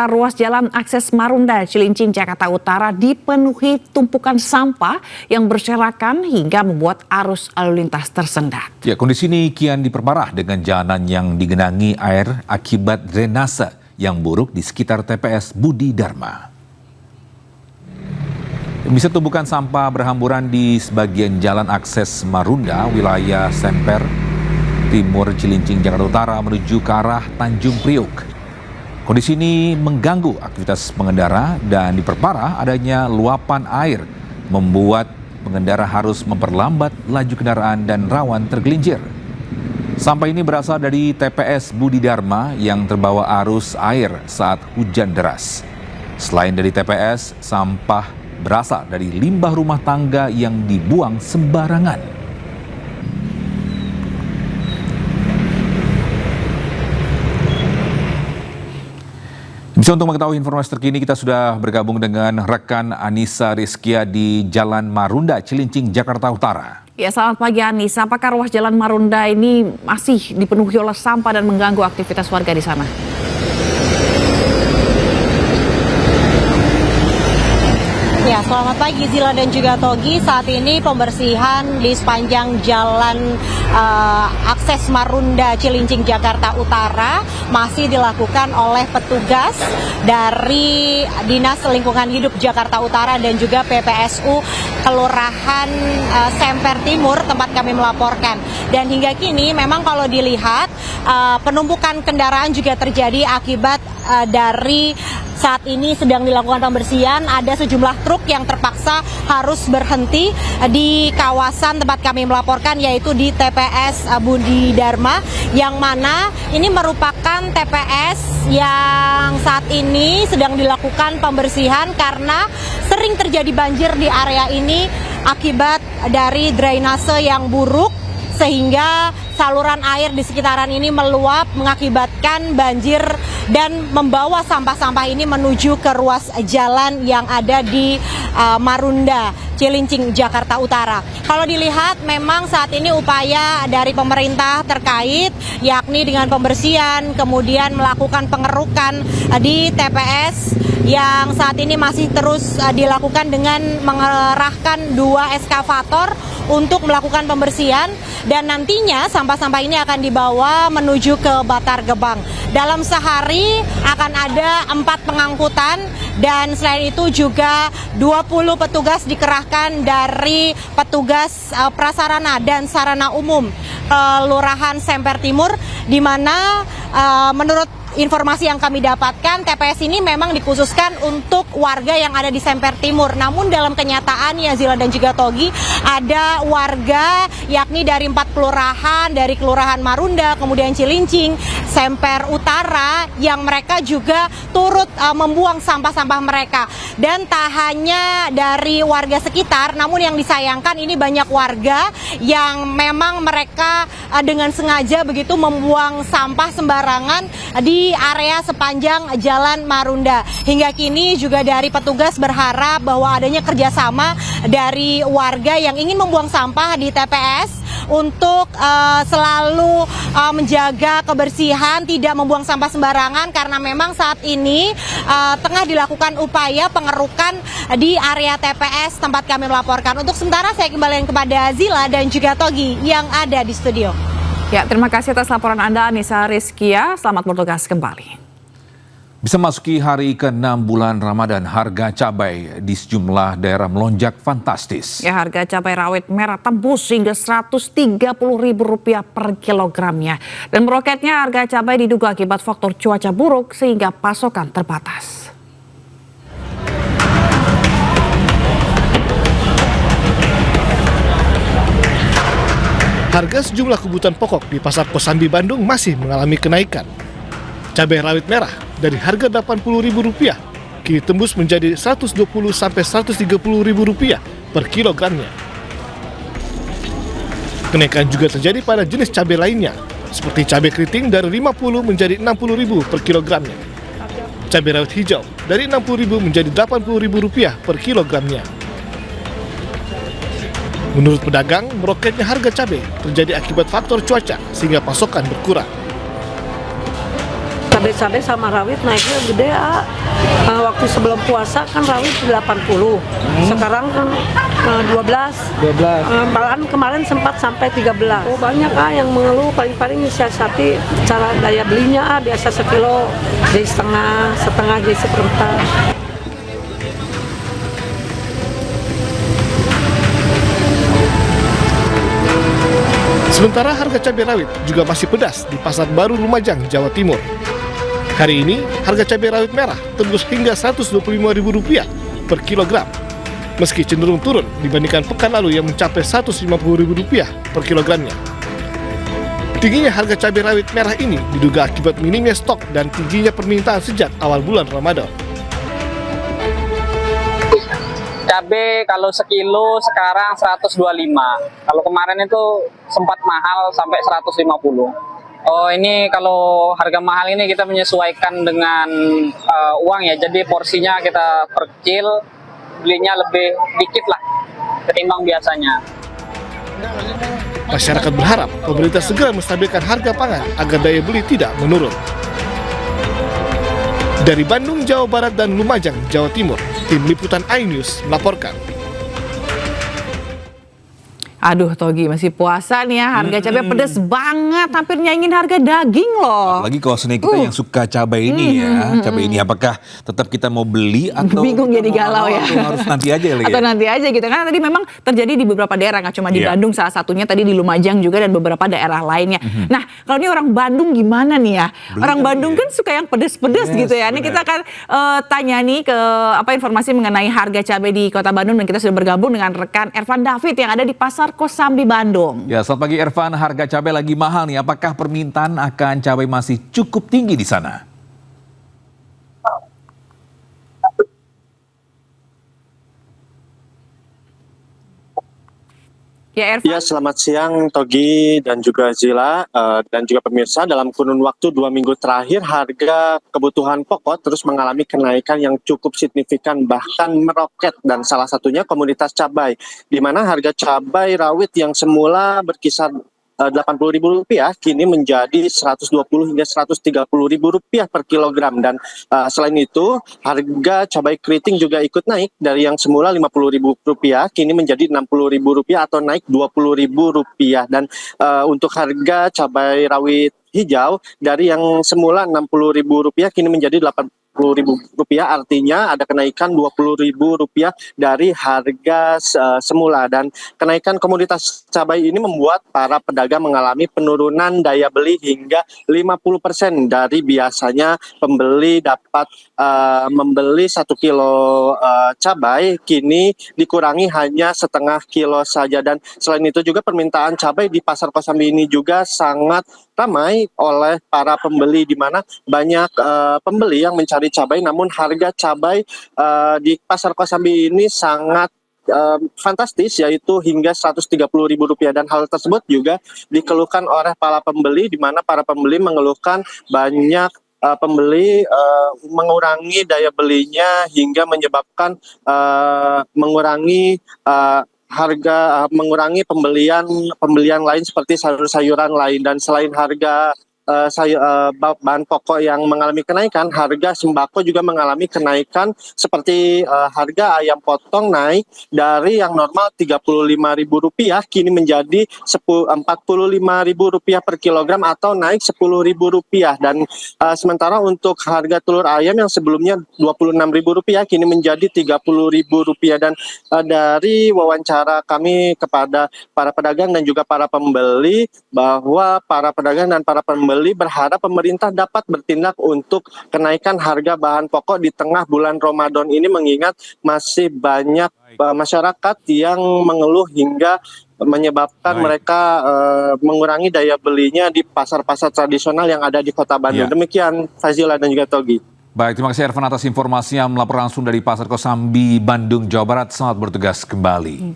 Saudara, ruas jalan akses Marunda, Cilincing, Jakarta Utara dipenuhi tumpukan sampah yang berserakan hingga membuat arus lalu lintas tersendat. Ya, kondisi ini kian diperparah dengan jalanan yang digenangi air akibat drainase yang buruk di sekitar TPS Budi Dharma. Bisa tumpukan sampah berhamburan di sebagian jalan akses Marunda, wilayah Semper, Timur Cilincing, Jakarta Utara menuju ke arah Tanjung Priuk. Kondisi ini mengganggu aktivitas pengendara dan diperparah adanya luapan air, membuat pengendara harus memperlambat laju kendaraan dan rawan tergelincir. Sampah ini berasal dari TPS Budi Dharma yang terbawa arus air saat hujan deras. Selain dari TPS, sampah berasal dari limbah rumah tangga yang dibuang sembarangan. Bisa untuk mengetahui informasi terkini, kita sudah bergabung dengan rekan Anissa Rizkia di Jalan Marunda, Cilincing, Jakarta Utara. Ya, selamat pagi Anissa. Apakah ruas Jalan Marunda ini masih dipenuhi oleh sampah dan mengganggu aktivitas warga di sana? Ya, selamat pagi Zila dan juga Togi. Saat ini pembersihan di sepanjang jalan akses Marunda Cilincing Jakarta Utara masih dilakukan oleh petugas dari Dinas Lingkungan Hidup Jakarta Utara dan juga PPSU Kelurahan Semper Timur tempat kami melaporkan. Dan hingga kini memang kalau dilihat penumpukan kendaraan juga terjadi akibat dari saat ini sedang dilakukan pembersihan. Ada sejumlah truk yang terpaksa harus berhenti di kawasan tempat kami melaporkan, yaitu di TPS Budi Dharma, yang mana ini merupakan TPS yang saat ini sedang dilakukan pembersihan karena sering terjadi banjir di area ini akibat dari drainase yang buruk, sehingga saluran air di sekitaran ini meluap mengakibatkan banjir dan membawa sampah-sampah ini menuju ke ruas jalan yang ada di Marunda, Cilincing, Jakarta Utara. Kalau dilihat memang saat ini upaya dari pemerintah terkait yakni dengan pembersihan, kemudian melakukan pengerukan di TPS yang saat ini masih terus dilakukan dengan mengerahkan 2 eskavator untuk melakukan pembersihan, dan nantinya sampah-sampah ini akan dibawa menuju ke Bantar Gebang. Dalam sehari akan ada 4 pengangkutan, dan selain itu juga 20 petugas dikerahkan dari petugas prasarana dan sarana umum Kelurahan Semper Timur, di mana menurut informasi yang kami dapatkan, TPS ini memang dikhususkan untuk warga yang ada di Semper Timur. Namun dalam kenyataannya, Zila dan juga Togi, ada warga yakni dari 4 kelurahan, dari Kelurahan Marunda, kemudian Cilincing, Semper Utara, yang mereka juga turut membuang sampah-sampah mereka. Dan tak hanya dari warga sekitar, namun yang disayangkan ini banyak warga yang memang mereka dengan sengaja begitu membuang sampah sembarangan di area sepanjang Jalan Marunda. Hingga kini juga dari petugas berharap bahwa adanya kerjasama dari warga yang ingin membuang sampah di TPS untuk selalu menjaga kebersihan, tidak membuang sampah sembarangan, karena memang saat ini tengah dilakukan upaya pengerukan di area TPS tempat kami melaporkan. Untuk sementara saya kembalikan kepada Zila dan juga Togi yang ada di studio. Ya, terima kasih atas laporan Anda, Anissa Rizkia. Selamat bertugas kembali. Bisa masuki hari ke-6 bulan Ramadan, harga cabai di sejumlah daerah melonjak fantastis. Ya, harga cabai rawit merah tembus hingga Rp130.000 per kilogramnya. Dan meroketnya harga cabai diduga akibat faktor cuaca buruk sehingga pasokan terbatas. Harga sejumlah kebutuhan pokok di Pasar Kosambi Bandung masih mengalami kenaikan. Cabai rawit merah dari harga Rp80.000 kini tembus menjadi Rp120 sampai Rp130.000 per kilogramnya. Kenaikan juga terjadi pada jenis cabai lainnya, seperti cabai keriting dari Rp50 menjadi Rp60.000 per kilogramnya. Cabai rawit hijau dari Rp60.000 menjadi Rp80.000 per kilogramnya. Menurut pedagang, meroketnya harga cabai terjadi akibat faktor cuaca sehingga pasokan berkurang. cabai sama rawit naiknya gede. Waktu sebelum puasa kan rawit 80, sekarang kan 12. Malahan kemarin sempat sampai 13. Oh banyak yang mengeluh, paling-paling siasati cara daya belinya biasa sekilo jadi setengah jadi seperempat. Sementara harga cabai rawit juga masih pedas di Pasar Baru Lumajang, Jawa Timur. Hari ini, harga cabai rawit merah tembus hingga Rp125.000 per kilogram. Meski cenderung turun dibandingkan pekan lalu yang mencapai Rp150.000 per kilogramnya. Tingginya harga cabai rawit merah ini diduga akibat minimnya stok dan tingginya permintaan sejak awal bulan Ramadan. Cabai kalau sekilo sekarang 125. Kalau kemarin itu sempat mahal sampai 150. Oh ini kalau harga mahal ini kita menyesuaikan dengan uang ya. Jadi porsinya kita perkecil, belinya lebih dikit lah ketimbang biasanya. Masyarakat berharap pemerintah segera menstabilkan harga pangan agar daya beli tidak menurun. Dari Bandung, Jawa Barat dan Lumajang, Jawa Timur, Tim Liputan iNews melaporkan. Aduh Togi, masih puasa nih ya, harga cabai pedes banget, hampir nyaingin harga daging loh. Apalagi kalau seni kita yang suka cabai ini ya, cabai ini apakah tetap kita mau beli atau bingung jadi galau ya. Atau harus nanti aja ya. Atau nanti aja gitu, karena tadi memang terjadi di beberapa daerah, nggak cuma di Bandung salah satunya, tadi di Lumajang juga dan beberapa daerah lainnya. Nah kalau ini orang Bandung gimana nih ya? Orang Bandung kan suka yang pedes-pedes gitu ya. Ini kita akan tanya nih ke informasi mengenai harga cabai di Kota Bandung, dan kita sudah bergabung dengan rekan Ervan David yang ada di Pasar Kosambi Bandung. Ya, selamat pagi Ervan, harga cabai lagi mahal nih. Apakah permintaan akan cabai masih cukup tinggi di sana? Ya, Ervan. Ya, selamat siang Togi dan juga Zila dan juga pemirsa. Dalam kurun waktu 2 minggu terakhir, harga kebutuhan pokok terus mengalami kenaikan yang cukup signifikan, bahkan meroket. Dan salah satunya komoditas cabai, di mana harga cabai rawit yang semula berkisar Rp80.000 kini menjadi Rp120 hingga Rp130.000 per kilogram. Dan selain itu, harga cabai keriting juga ikut naik dari yang semula Rp50.000 kini menjadi Rp60.000 atau naik Rp20.000. Dan untuk harga cabai rawit hijau dari yang semula Rp60.000 kini menjadi Rp80.000, artinya ada kenaikan Rp20.000 dari harga semula. Dan kenaikan komoditas cabai ini membuat para pedagang mengalami penurunan daya beli hingga 50% dari biasanya pembeli dapat membeli 1 kilo cabai, kini dikurangi hanya setengah kilo saja. Dan selain itu juga permintaan cabai di Pasar Kosambi ini juga sangat ramai oleh para pembeli, di mana banyak pembeli yang mencari cabai, namun harga cabai di Pasar Kosambi ini sangat fantastis, yaitu hingga Rp130.000. Dan hal tersebut juga dikeluhkan oleh para pembeli, di mana para pembeli mengeluhkan banyak pembeli mengurangi daya belinya hingga menyebabkan mengurangi mengurangi pembelian lain seperti sayur-sayuran lain. Dan selain harga bahan pokok yang mengalami kenaikan, harga sembako juga mengalami kenaikan, seperti harga ayam potong naik dari yang normal Rp35.000 kini menjadi Rp45.000 per kilogram atau naik Rp10.000. Dan sementara untuk harga telur ayam yang sebelumnya Rp26.000 kini menjadi Rp30.000. Dan dari wawancara kami kepada para pedagang dan juga para pembeli, bahwa para pedagang dan para pembeli berharap pemerintah dapat bertindak untuk kenaikan harga bahan pokok di tengah bulan Ramadan ini, mengingat masih banyak masyarakat yang mengeluh hingga menyebabkan mereka mengurangi daya belinya di pasar-pasar tradisional yang ada di Kota Bandung. Demikian Fazila dan juga Togi. Baik, terima kasih Ervan atas informasinya, melaporkan langsung dari Pasar Kosambi, Bandung, Jawa Barat. Selamat bertugas kembali.